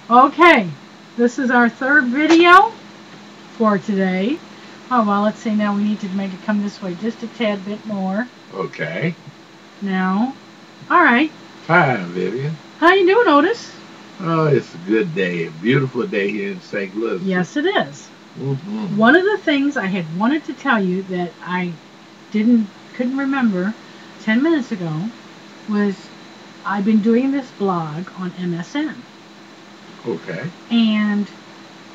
Okay, this is our third video for today. Oh, well, let's see. Now we need to make it come this way just a tad bit more. Okay. Now. All right. Hi, Vivian. How you doing, Otis? Oh, it's a good day. A beautiful day here in St. Louis. Yes, it is. Mm-hmm. One of the things I had wanted to tell you that I couldn't remember 10 minutes ago was I've been doing this blog on MSN. Okay. And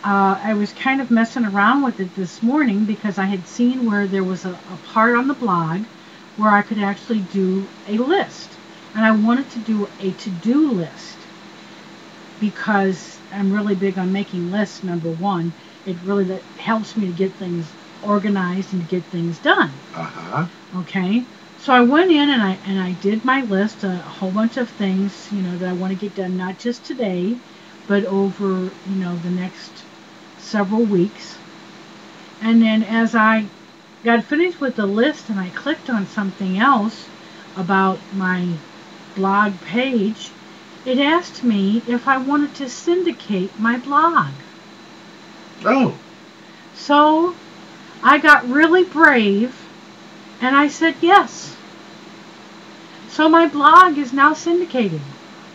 I was kind of messing around with it this morning because I had seen where there was a part on the blog where I could actually do a list. And I wanted to do a to-do list because I'm really big on making lists, number one. It really helps me to get things organized and to get things done. Uh-huh. Okay? So I went in and I did my list, a whole bunch of things, that I want to get done, not just today, but over, the next several weeks. And then as I got finished with the list and I clicked on something else about my blog page, it asked me if I wanted to syndicate my blog. Oh. So I got really brave and I said yes. So my blog is now syndicated.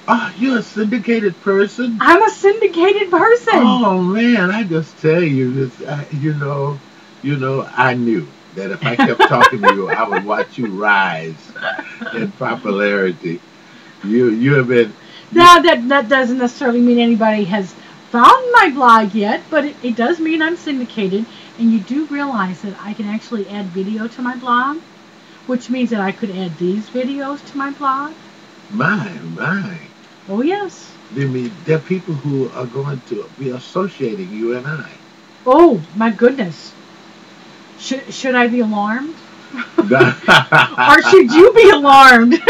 Oh, you're a syndicated person? I'm a syndicated person. Oh, man, I just tell you this, I knew that if I kept talking to you, I would watch you rise in popularity. You have been... Now, that doesn't necessarily mean anybody has found my blog yet, but it does mean I'm syndicated. And you do realize that I can actually add video to my blog, which means that I could add these videos to my blog. My. Oh, yes. I mean, there are people who are going to be associating you and I. Oh, my goodness. Should I be alarmed? Or should you be alarmed?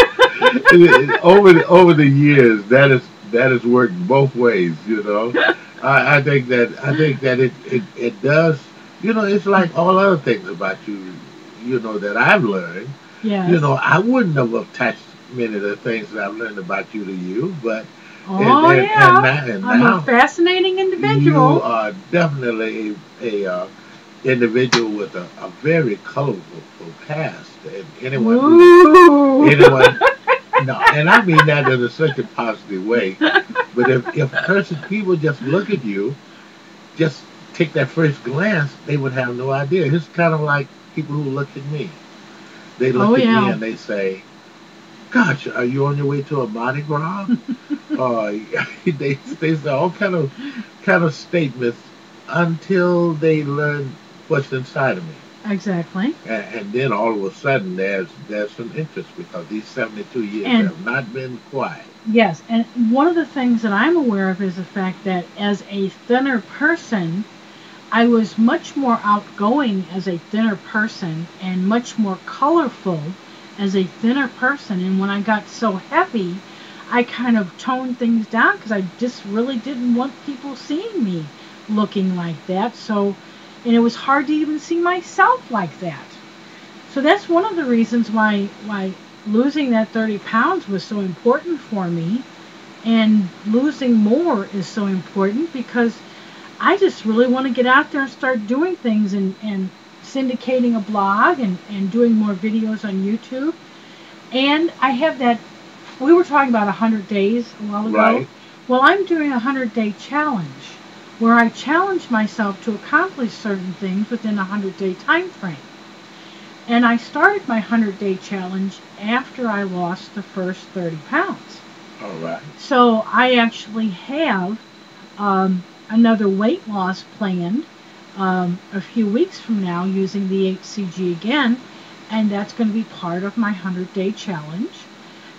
over the years, that has worked both ways. I think that it does. It's like all other things about you. That I've learned. Yes. I wouldn't have attached many of the things that I've learned about you to you, but and now, a fascinating individual. You are definitely a individual with a very colorful past, and anyone, no, and I mean that in such a positive way. But if people just look at you, just take that first glance, they would have no idea. It's kind of like people who look at me. They look at me and they say, "Gosh, are you on your way to a Mardi Gras?" They say all kind of statements until they learn what's inside of me. Exactly. And then all of a sudden there's some interest because these 72 years have not been quiet. Yes, and one of the things that I'm aware of is the fact that as a thinner person, I was much more outgoing as a thinner person and much more colorful as a thinner person. And when I got so heavy, I kind of toned things down because I just really didn't want people seeing me looking like that. And it was hard to even see myself like that. So that's one of the reasons why losing that 30 pounds was so important for me. And losing more is so important because I just really want to get out there and start doing things and syndicating a blog and doing more videos on YouTube. And I have that, we were talking about 100 days a while ago. Right. Well, I'm doing a 100-day challenge where I challenge myself to accomplish certain things within a 100-day time frame. And I started my 100-day challenge after I lost the first 30 pounds. All right. So I actually have another weight loss planned a few weeks from now using the HCG again, and that's going to be part of my 100-day challenge.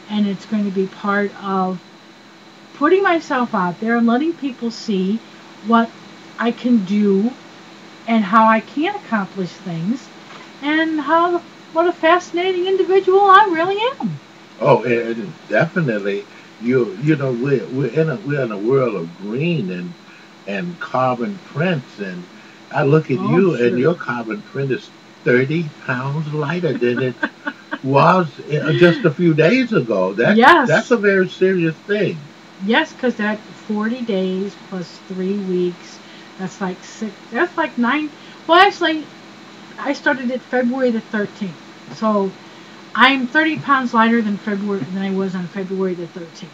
And it's going to be part of putting myself out there and letting people see what I can do and how I can accomplish things and what a fascinating individual I really am. Oh, and definitely, we're in a world of green and carbon prints, and I look at you and your carbon print is 30 pounds lighter than it was just a few days ago. That's a very serious thing. Yes, because that 40 days plus 3 weeks. That's like 6. That's like 9. Well, actually, I started it February the 13th. So I'm 30 pounds lighter than I was on February the 13th.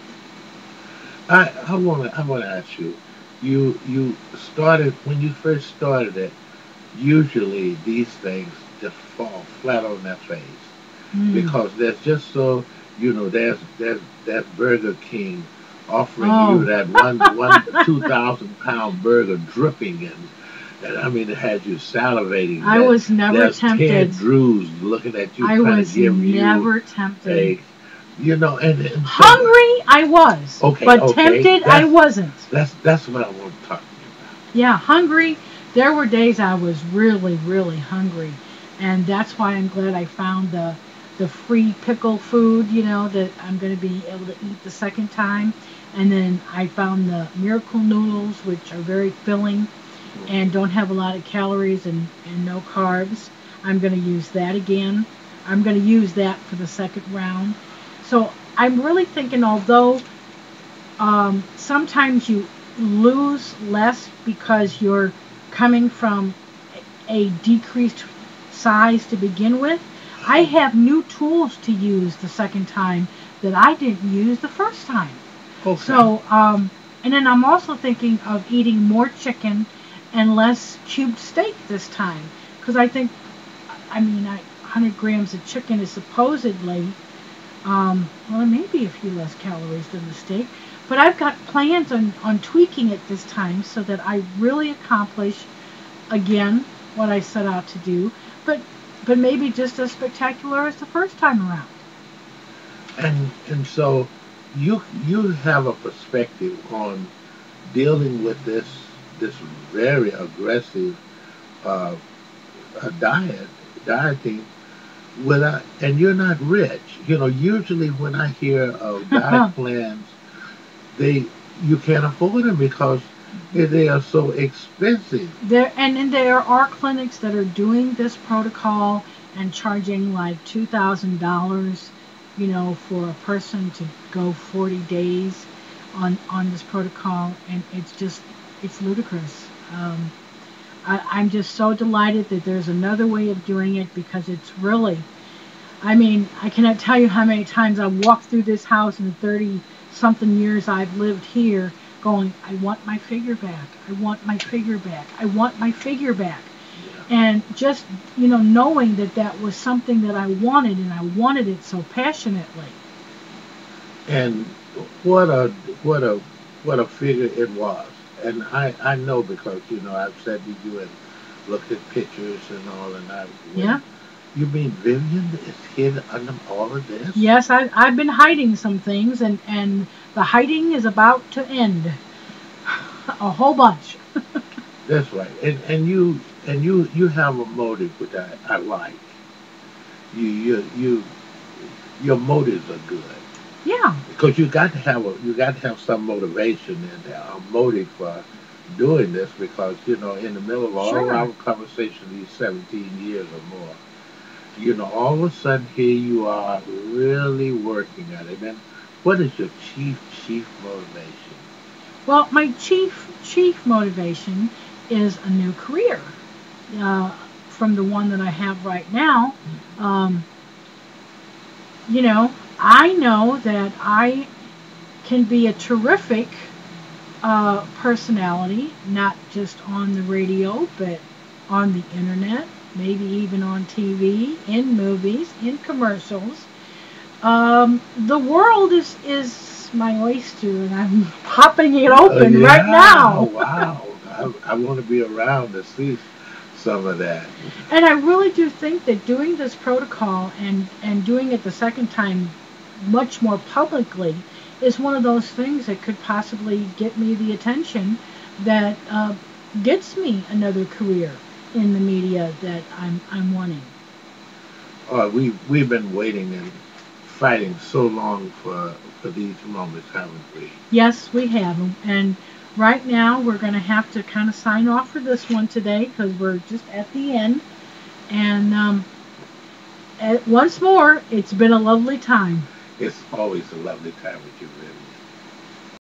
I wanna ask you. You started when you first started it. Usually these things just fall flat on their face Mm. because there's just so there's that Burger King offering you Oh, that one 2,000 pound burger dripping and I mean it has you salivating. I was never There's Ted tempted. Drews looking at you I trying to was give you never tempted. a and so Hungry, I was, okay, but okay, tempted, I wasn't. that's what I want to talk to you about. Yeah, hungry. There were days I was really, really hungry, and that's why I'm glad I found the free pickle food. That I'm going to be able to eat the second time, and then I found the miracle noodles, which are very filling and don't have a lot of calories and no carbs. I'm going to use that again. I'm going to use that for the second round. So I'm really thinking, although sometimes you lose less because you're coming from a decreased size to begin with, I have new tools to use the second time that I didn't use the first time. Okay. So, and then I'm also thinking of eating more chicken and less cubed steak this time. Because I think, 100 grams of chicken is supposedly, well, it may be a few less calories than the steak. But I've got plans on tweaking it this time so that I really accomplish, again, what I set out to do. But maybe just as spectacular as the first time around. And so you have a perspective on dealing with this very aggressive uh, dieting without and you're not rich. Usually when I hear of diet plans, they you can't afford them because they are so expensive. And there are clinics that are doing this protocol and charging like $2,000, for a person to go 40 days on this protocol, and it's ludicrous. I'm just so delighted that there's another way of doing it because it's really, I cannot tell you how many times I've walked through this house in the 30 something years I've lived here going, I want my figure back. I want my figure back. I want my figure back. And just, knowing that that was something that I wanted and I wanted it so passionately. And what a what a what a figure it was. And I know because I've sat with you and looked at pictures and all, and I Yeah. when you mean Vivian is hid under all of this? Yes, I've been hiding some things, and the hiding is about to end. A whole bunch. That's right. And you have a motive which I like. You your motives are good. Yeah. Because you got to have some motivation and a motive for doing this because in the middle of all of Sure. our conversation these 17 years or more, all of a sudden here you are really working at it. And what is your chief motivation? Well, my chief motivation is a new career uh, from the one that I have right now. Um, I know that I can be a terrific personality, not just on the radio, but on the internet, maybe even on TV, in movies, in commercials. The world is my oyster, and I'm popping it open right Yeah, now. wow. I want to be around to see some of that. And I really do think that doing this protocol and doing it the second time much more publicly is one of those things that could possibly get me the attention that gets me another career in the media that I'm wanting. We've been waiting and fighting so long for these moments, haven't we? Yes, we have. And right now we're going to have to kind of sign off for this one today because we're just at the end. And once more, it's been a lovely time. It's always a lovely time with you, Vivian.